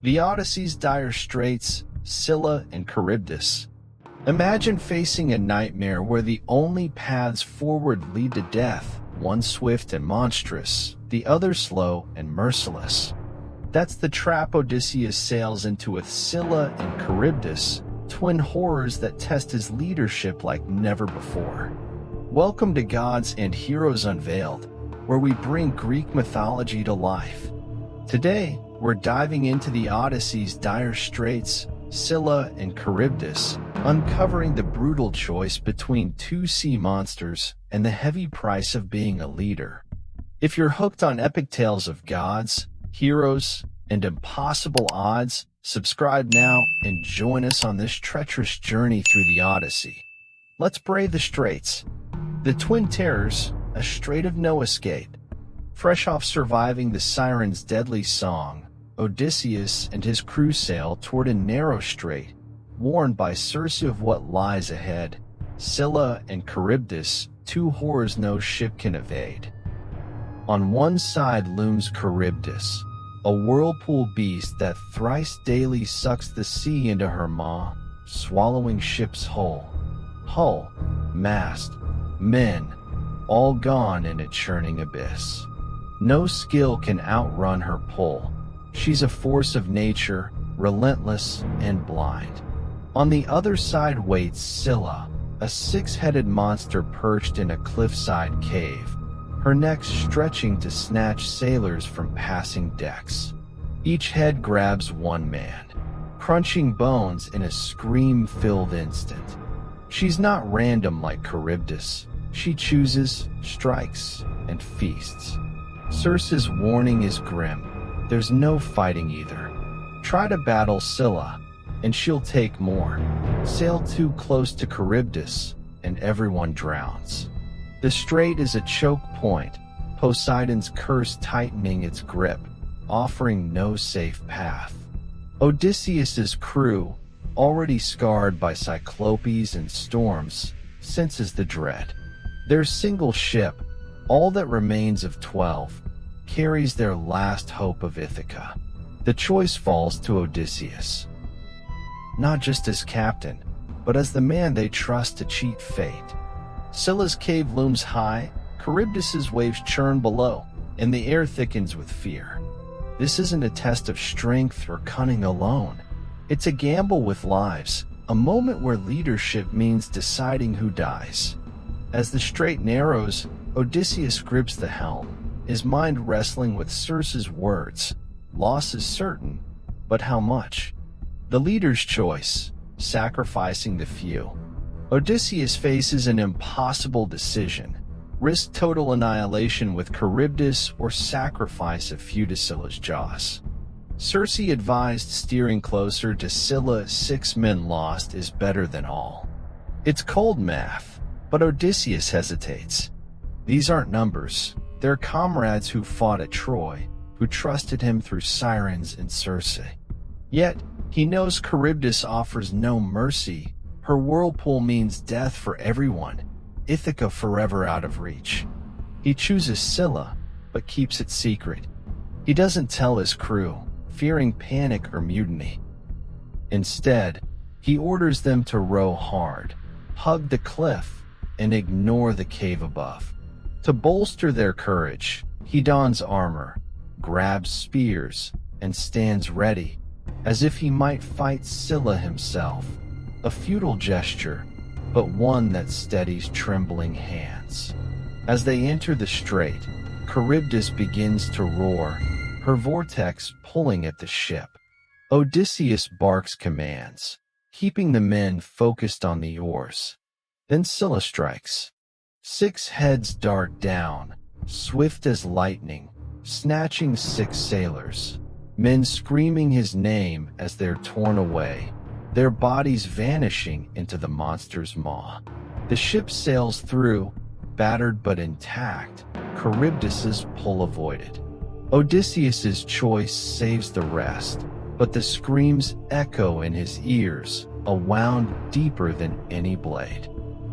The Odyssey's dire straits, Scylla and Charybdis. Imagine facing a nightmare where the only paths forward lead to death, one swift and monstrous, the other slow and merciless. That's the trap Odysseus sails into with Scylla and Charybdis, twin horrors that test his leadership like never before. Welcome to Gods and Heroes Unveiled, where we bring Greek mythology to life. Today, we're diving into the Odyssey's dire straits, Scylla and Charybdis, uncovering the brutal choice between two sea monsters and the heavy price of being a leader. If you're hooked on epic tales of gods, heroes, and impossible odds, subscribe now and join us on this treacherous journey through the Odyssey. Let's brave the Straits. The Twin Terrors, a strait of no escape. Fresh off surviving the siren's deadly song, Odysseus and his crew sail toward a narrow strait, warned by Circe of what lies ahead. Scylla and Charybdis, two horrors no ship can evade. On one side looms Charybdis, a whirlpool beast that thrice daily sucks the sea into her maw, swallowing ships whole. Hull, mast, men, all gone in a churning abyss. No skill can outrun her pull. She's a force of nature, relentless and blind. On the other side waits Scylla, a six-headed monster perched in a cliffside cave, her neck stretching to snatch sailors from passing decks. Each head grabs one man, crunching bones in a scream-filled instant. She's not random like Charybdis. She chooses, strikes, and feasts. Circe's warning is grim. There's no fighting either. Try to battle Scylla, and she'll take more. Sail too close to Charybdis, and everyone drowns. The strait is a choke point, Poseidon's curse tightening its grip, offering no safe path. Odysseus's crew, already scarred by cyclopes and storms, senses the dread. Their single ship, all that remains of 12, carries their last hope of Ithaca. The choice falls to Odysseus. Not just as captain, but as the man they trust to cheat fate. Scylla's cave looms high, Charybdis's waves churn below, and the air thickens with fear. This isn't a test of strength or cunning alone. It's a gamble with lives, a moment where leadership means deciding who dies. As the strait narrows, Odysseus grips the helm, his mind wrestling with Circe's words. Loss is certain, but how much? The leader's choice, sacrificing the few. Odysseus faces an impossible decision. Risk total annihilation with Charybdis or sacrifice a few to Scylla's jaws. Circe advised steering closer to Scylla. 6 men lost is better than all. It's cold math, but Odysseus hesitates. These aren't numbers. They're comrades who fought at Troy, who trusted him through sirens and Circe. Yet, he knows Charybdis offers no mercy. Her whirlpool means death for everyone, Ithaca forever out of reach. He chooses Scylla, but keeps it secret. He doesn't tell his crew, fearing panic or mutiny. Instead, he orders them to row hard, hug the cliff, and ignore the cave above. To bolster their courage, he dons armor, grabs spears, and stands ready, as if he might fight Scylla himself. A futile gesture, but one that steadies trembling hands. As they enter the strait, Charybdis begins to roar, her vortex pulling at the ship. Odysseus barks commands, keeping the men focused on the oars. Then Scylla strikes. 6 heads dart down, swift as lightning, snatching 6 sailors. Men screaming his name as they're torn away, their bodies vanishing into the monster's maw. The ship sails through, battered but intact, Charybdis's pull avoided. Odysseus's choice saves the rest, but the screams echo in his ears, a wound deeper than any blade.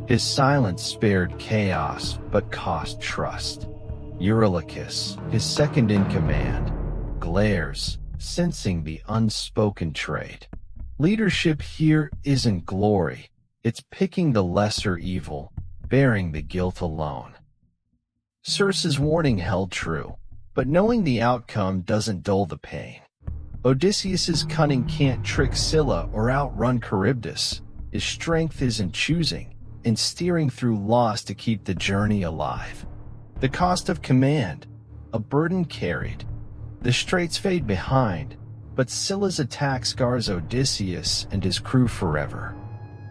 His silence spared chaos but cost trust. Eurylochus, his second in command, glares, sensing the unspoken trait. Leadership here isn't glory, it's picking the lesser evil, bearing the guilt alone. Circe's warning held true, but knowing the outcome doesn't dull the pain. Odysseus's cunning can't trick Scylla or outrun Charybdis. His strength is in choosing and steering through loss to keep the journey alive. The cost of command, a burden carried. The Straits fade behind, but Scylla's attack scars Odysseus and his crew forever.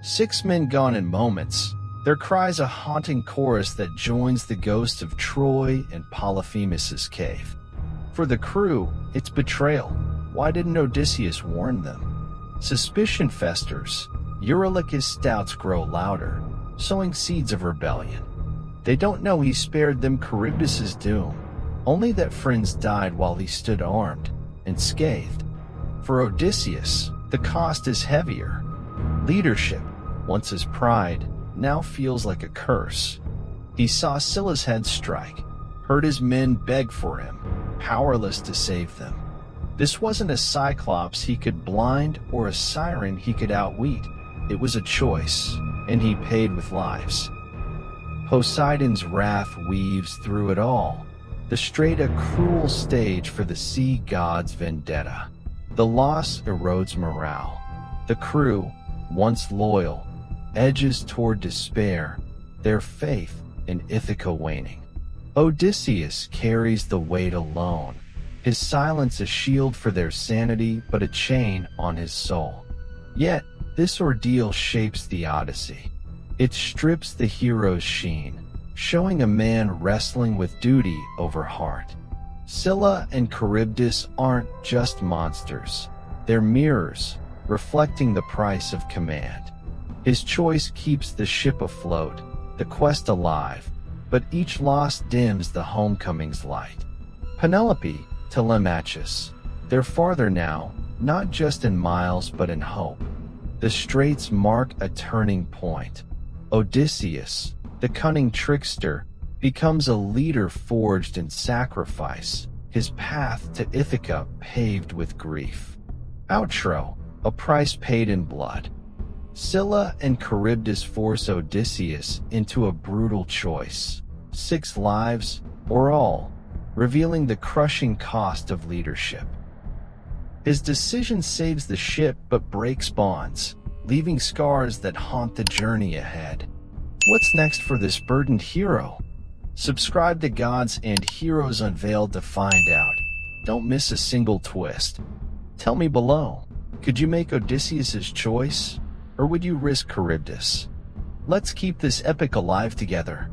6 men gone in moments, their cries a haunting chorus that joins the ghost of Troy and Polyphemus's cave. For the crew, it's betrayal. Why didn't Odysseus warn them? Suspicion festers. Eurylochus' doubts grow louder, sowing seeds of rebellion. They don't know he spared them Charybdis' doom, only that friends died while he stood armed and scathed. For Odysseus, the cost is heavier. Leadership, once his pride, now feels like a curse. He saw Scylla's head strike, heard his men beg for him, powerless to save them. This wasn't a Cyclops he could blind or a siren he could outwit. It was a choice, and he paid with lives. Poseidon's wrath weaves through it all, the strait a cruel stage for the sea god's vendetta. The loss erodes morale. The crew, once loyal, edges toward despair, their faith in Ithaca waning. Odysseus carries the weight alone, his silence a shield for their sanity but a chain on his soul. Yet, this ordeal shapes the Odyssey. It strips the hero's sheen, showing a man wrestling with duty over heart. Scylla and Charybdis aren't just monsters. They're mirrors, reflecting the price of command. His choice keeps the ship afloat, the quest alive, but each loss dims the homecoming's light. Penelope, Telemachus. They're farther now, not just in miles but in hope. The Straits mark a turning point. Odysseus, the cunning trickster, becomes a leader forged in sacrifice, his path to Ithaca paved with grief. Outro, a price paid in blood. Scylla and Charybdis force Odysseus into a brutal choice: 6 lives or all, revealing the crushing cost of leadership. His decision saves the ship but breaks bonds, leaving scars that haunt the journey ahead. What's next for this burdened hero? Subscribe to Gods and Heroes Unveiled to find out. Don't miss a single twist. Tell me below, could you make Odysseus' choice, or would you risk Charybdis? Let's keep this epic alive together.